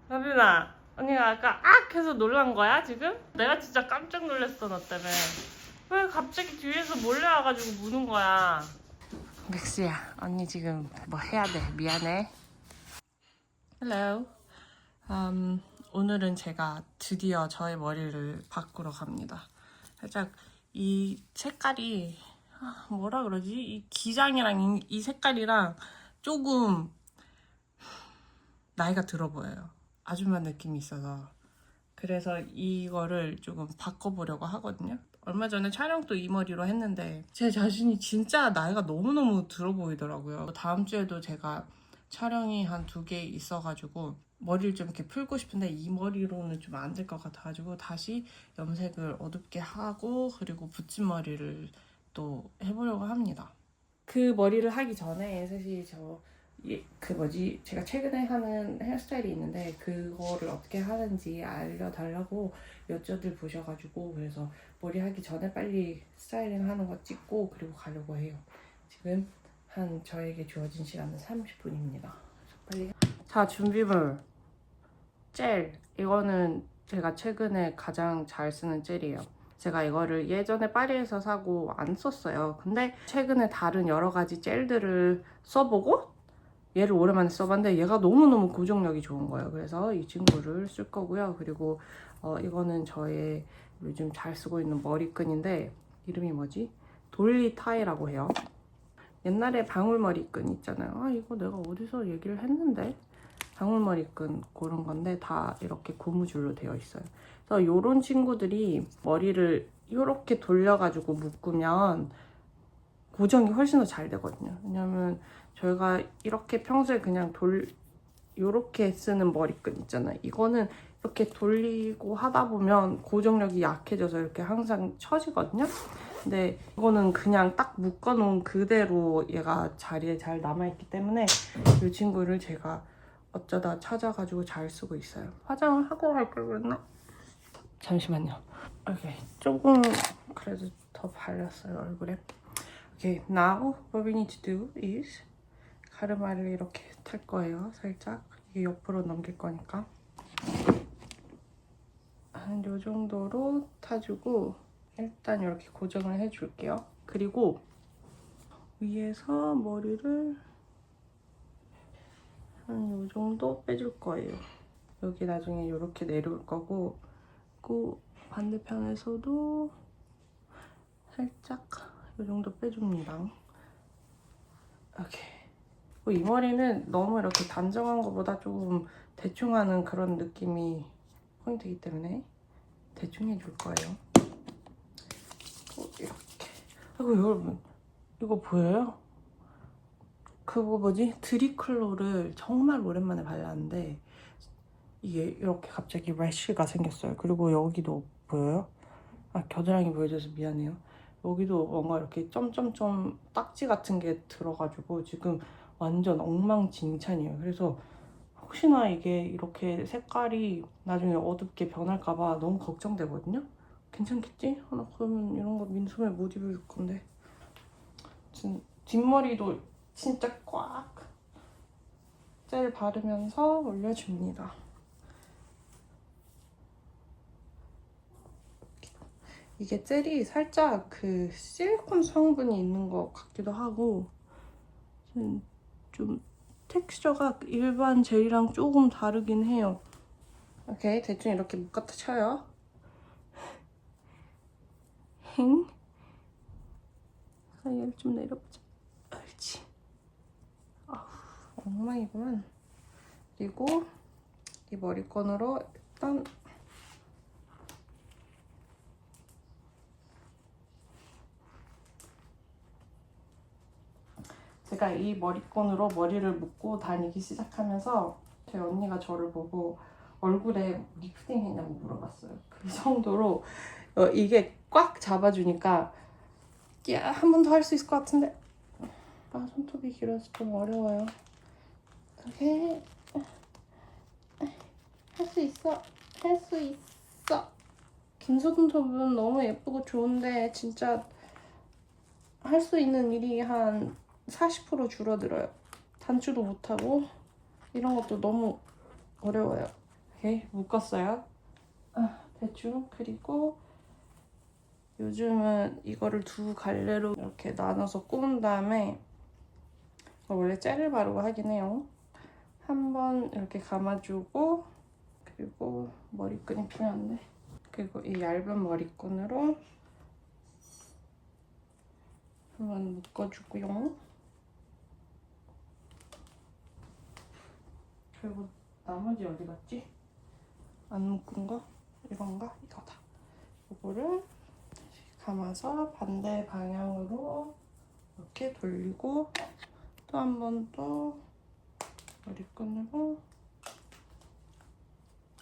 서빈아, 언니가 아까 악 해서 놀란 거야 지금? 내가 진짜 깜짝 놀랐어 너 때문에. 왜 갑자기 뒤에서 몰래 와가지고 무는 거야? 맥스야, 언니 지금 뭐 해야 돼? 미안해. Hello. 오늘은 제가 드디어 저의 머리를 바꾸러 갑니다. 살짝 이 색깔이 뭐라 그러지? 이 기장이랑 이 색깔이랑 조금 나이가 들어 보여요. 아줌마 느낌이 있어서. 그래서 이거를 조금 바꿔보려고 하거든요. 얼마 전에 촬영도 이 머리로 했는데 제 자신이 진짜 나이가 너무너무 들어 보이더라고요. 다음 주에도 제가 촬영이 한 2개 있어가지고 머리를 좀 이렇게 풀고 싶은데 이 머리로는 좀 안 될 것 같아가지고 다시 염색을 어둡게 하고 그리고 붙임머리를 또 해보려고 합니다. 그 머리를 하기 전에 사실 제가 최근에 하는 헤어스타일이 있는데 그거를 어떻게 하는지 알려달라고 여쭤들 보셔가지고 그래서 머리 하기 전에 빨리 스타일링 하는 거 찍고 그리고 가려고 해요. 지금 저에게 주어진 시간은 30분입니다. 빨리. 자, 준비물. 젤. 이거는 제가 최근에 가장 잘 쓰는 젤이에요. 제가 이거를 예전에 파리에서 사고 안 썼어요. 근데 최근에 다른 여러 가지 젤들을 써보고 얘를 오랜만에 써봤는데 얘가 너무너무 고정력이 좋은 거예요. 그래서 이 친구를 쓸 거고요. 그리고 이거는 저의 요즘 잘 쓰고 있는 머리끈인데 이름이 뭐지? 돌리타이라고 해요. 옛날에 방울머리끈 있잖아요. 이거 내가 어디서 얘기를 했는데 방울머리끈 그런 건데 다 이렇게 고무줄로 되어 있어요. 그래서 이런 친구들이 머리를 이렇게 돌려가지고 묶으면 고정이 훨씬 더 잘 되거든요. 왜냐면 저희가 이렇게 평소에 그냥 요렇게 쓰는 머리끈 있잖아요. 이거는 이렇게 돌리고 하다 보면 고정력이 약해져서 이렇게 항상 처지거든요. 근데 이거는 그냥 딱 묶어놓은 그대로 얘가 자리에 잘 남아있기 때문에 이 친구를 제가 어쩌다 찾아가지고 잘 쓰고 있어요. 화장을 하고 갈 걸 그랬나? 잠시만요. 오케이, 조금 그래도 더 발랐어요, 얼굴에. Okay, now what we need to do is 가르마를 이렇게 탈 거예요. 살짝 이게 옆으로 넘길 거니까 한 요 정도로 타주고 일단 이렇게 고정을 해줄게요. 그리고 위에서 머리를 한 요 정도 빼줄 거예요. 여기 나중에 이렇게 내려올 거고 그 반대편에서도 살짝 이 정도 빼줍니다. 오케이. 이 머리는 너무 이렇게 단정한 것보다 조금 대충 하는 그런 느낌이 포인트이기 때문에 대충 해줄 거예요. 이렇게. 아이고 여러분, 이거 보여요? 그거 뭐지? 드리클로를 정말 오랜만에 발랐는데 이게 이렇게 갑자기 래쉬가 생겼어요. 그리고 여기도 보여요? 겨드랑이 보여줘서 미안해요. 여기도 뭔가 이렇게 점점점 딱지 같은 게 들어가지고 지금 완전 엉망진창이에요. 그래서 혹시나 이게 이렇게 색깔이 나중에 어둡게 변할까봐 너무 걱정되거든요. 괜찮겠지? 나 그러면 이런 거 민소매 못 입을 건데. 뒷머리도 진짜 꽉 젤 바르면서 올려줍니다. 이게 젤이 살짝 그 실리콘 성분이 있는 것 같기도 하고 좀 텍스처가 일반 젤이랑 조금 다르긴 해요. 오케이, 대충 이렇게 묶었다 쳐요. 행. 얘를 좀 내려보자. 옳지. 엉망이구만. 그리고 이 머리끈으로 일단 제가 이 머리끈으로 머리를 묶고 다니기 시작하면서 저희 언니가 저를 보고 얼굴에 리프팅 했냐고 물어봤어요. 그 정도로 이게 꽉 잡아주니까 한 번 더 할 수 있을 것 같은데 손톱이 길어서 좀 어려워요. 오케이, 할 수 있어. 할 수 있어. 긴 손톱은 너무 예쁘고 좋은데 진짜 할 수 있는 일이 한 40% 줄어들어요. 단추도 못하고 이런 것도 너무 어려워요. 이렇게 묶었어요. 대충. 그리고 요즘은 이거를 두 갈래로 이렇게 나눠서 꼬은 다음에 원래 젤을 바르고 하긴 해요. 한번 이렇게 감아주고 그리고 머리끈이 필요한데 그리고 이 얇은 머리끈으로 한번 묶어주고요. 그리고 나머지 어디 갔지? 안 묶은 거? 이건가? 이거다. 이거를 감아서 반대 방향으로 이렇게 돌리고 또 한 번 또 머리끈으로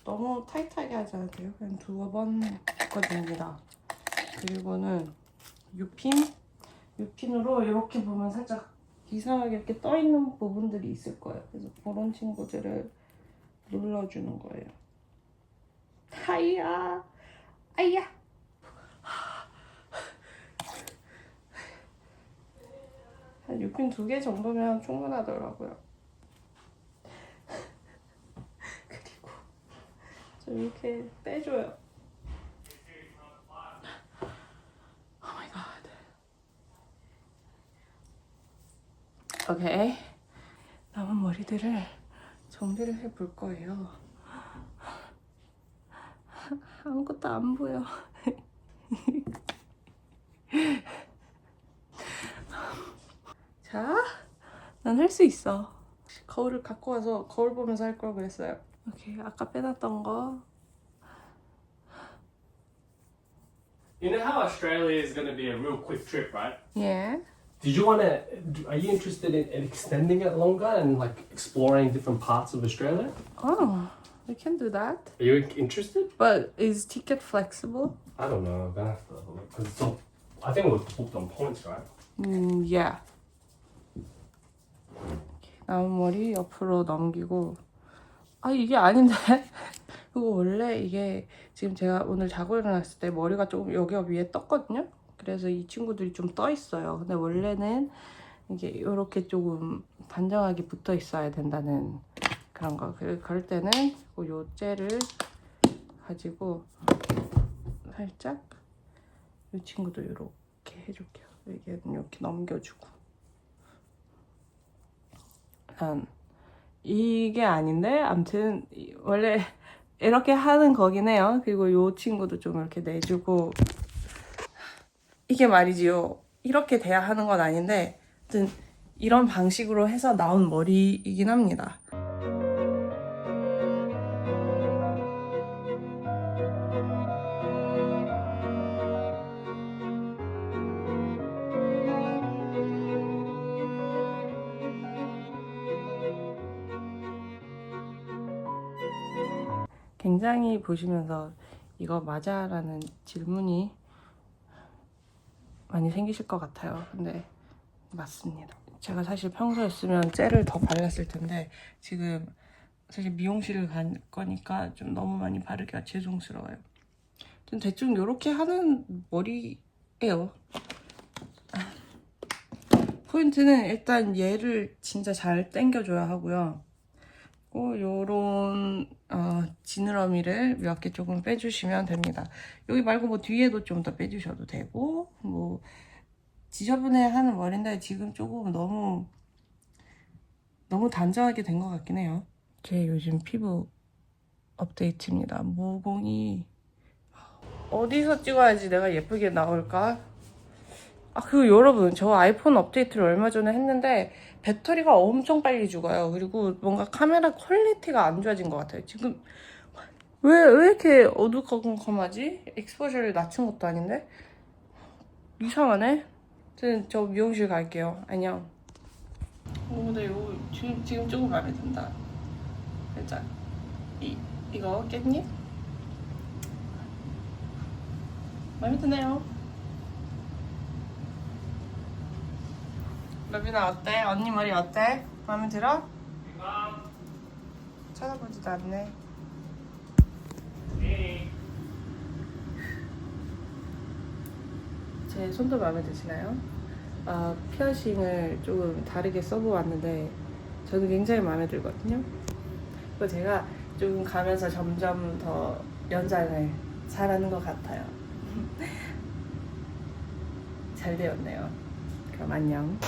너무 타이트하게 하지 않아도 돼요. 그냥 2번 묶어줍니다. 그리고는 유핀으로 이렇게 보면 살짝 이상하게 이렇게 떠있는 부분들이 있을 거예요. 그래서 그런 친구들을 눌러주는 거예요. 아이야! 한 유핀 2개 정도면 충분하더라고요. 그리고 좀 이렇게 빼줘요. Oh my god. 오케이. 남은 머리들을 정리를 해볼 거예요. 아무것도 안 보여. 자, 난 할 수 있어. 거울을 갖고 와서 거울 보면서 할 걸 그랬어요. 오케이, 아까 빼놨던 거. You know how Australia is going to be a real quick trip, right? Yeah. Did you want to? Are you interested in extending it longer and like exploring different parts of Australia? Oh, we can do that. Are you interested? But is ticket flexible? I don't know. I'm gonna have to have a look because it's all. I think it was booked on points, right? Yeah. 남은 머리 옆으로 넘기고 이게 아닌데? 이거 원래 이게 지금 제가 오늘 자고 일어났을 때 머리가 조금 여기가 위에 떴거든요? 그래서 이 친구들이 좀 떠 있어요. 근데 원래는 이게 이렇게 조금 단정하게 붙어 있어야 된다는 그런 거. 그럴 때는 요 젤을 가지고 살짝 이 친구도 이렇게 해줄게요. 여기는 이렇게 넘겨주고. 이게 아닌데 아무튼 원래 이렇게 하는 거긴 해요. 그리고 이 친구도 좀 이렇게 내주고 이게 말이지요. 이렇게 돼야 하는 건 아닌데 아무튼 이런 방식으로 해서 나온 머리이긴 합니다. 굉장히 보시면서 이거 맞아? 라는 질문이 많이 생기실 것 같아요. 근데 맞습니다. 제가 사실 평소였으면 젤을 더 발랐을 텐데 지금 사실 미용실을 갈 거니까 좀 너무 많이 바르기가 죄송스러워요. 좀 대충 이렇게 하는 머리예요. 포인트는 일단 얘를 진짜 잘 당겨줘야 하고요. 요런 지느러미를 몇 개 조금 빼주시면 됩니다. 여기 말고 뭐 뒤에도 좀 더 빼주셔도 되고 뭐 지저분해하는 머리인데 지금 조금 너무 단정하게 된 것 같긴 해요. 제 요즘 피부 업데이트입니다. 모공이 어디서 찍어야지 내가 예쁘게 나올까? 그리고 여러분 저 아이폰 업데이트를 얼마 전에 했는데 배터리가 엄청 빨리 죽어요. 그리고 뭔가 카메라 퀄리티가 안 좋아진 것 같아요. 지금 왜 이렇게 어두컴컴하지? 익스포저를 낮춘 것도 아닌데? 이상하네? 저 미용실 갈게요. 안녕. 근데 이거 지금 조금 마음에 든다. 살짝 이거 깻잎? 마음에 드네요. 러빈아 어때? 언니 머리 어때? 마음에 들어? 쳐다보지도 않네. 제 손도 마음에 드시나요? 피어싱을 조금 다르게 써보았는데 저는 굉장히 마음에 들거든요. 그리고 제가 좀 가면서 점점 더 연장을 잘하는 것 같아요. 잘 되었네요. 그럼 안녕.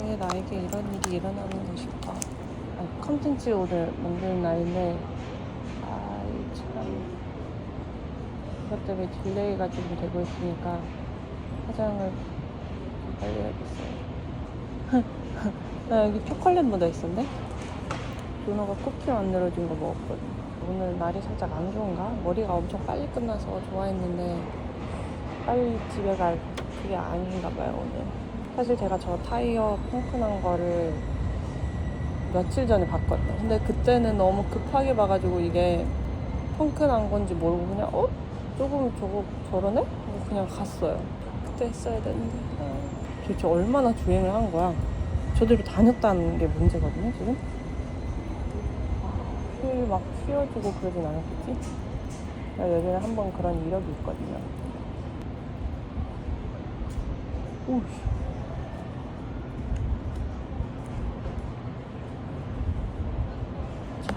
왜 나에게 이런 일이 일어나는 것일까? 컨텐츠 오늘 만드는 날인데 참 그것 때문에 딜레이가 좀 되고 있으니까 화장을 좀 빨리 해야겠어요. 나 여기 초콜릿 묻어있었네? 준호가 쿠키 만들어준 거 먹었거든. 오늘 날이 살짝 안 좋은가? 머리가 엄청 빨리 끝나서 좋아했는데 빨리 집에 갈 그게 아닌가 봐요 오늘. 사실 제가 저 타이어 펑크난 거를 며칠 전에 봤거든요. 근데 그때는 너무 급하게 봐가지고 이게 펑크난 건지 모르고 그냥 조금 저거 저러네? 하고 그냥 갔어요. 그때 했어야 되는데 도대체 얼마나 주행을 한 거야. 저대로 다녔다는 게 문제거든요 지금. 휠 막 휘어지고 그러진 않았겠지? 내가 예전에 한번 그런 이력이 있거든요. 오우.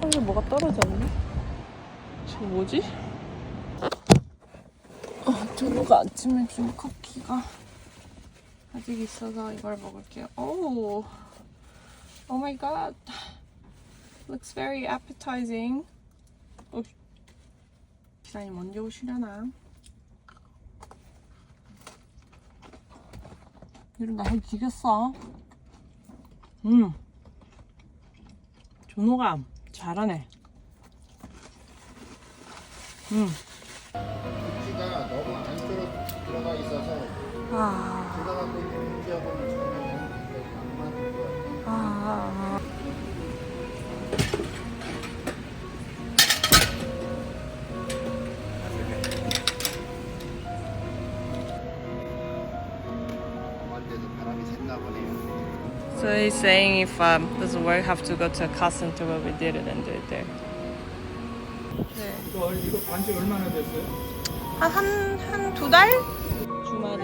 차에 뭐가 떨어졌네? 지금 뭐지? 준호가 아침에 준 쿠키가 아직 있어서 이걸 먹을게요. 오, oh my god, looks very appetizing. 기사님 언제 오시려나? 이런 나 해지겠어. 준호가 잘하네. 국지가 너무 안쪽으로 들어가 있어서 들어가고 있는 지역은 전혀 안 맞는 것 같아요. 엄한데도 바람이 샜나 보네요. So he's saying if doesn't work, have to go to a car center where we did it and do it there. 네. 이거 반지 얼마나 됐어요? 한 두 달? 주말에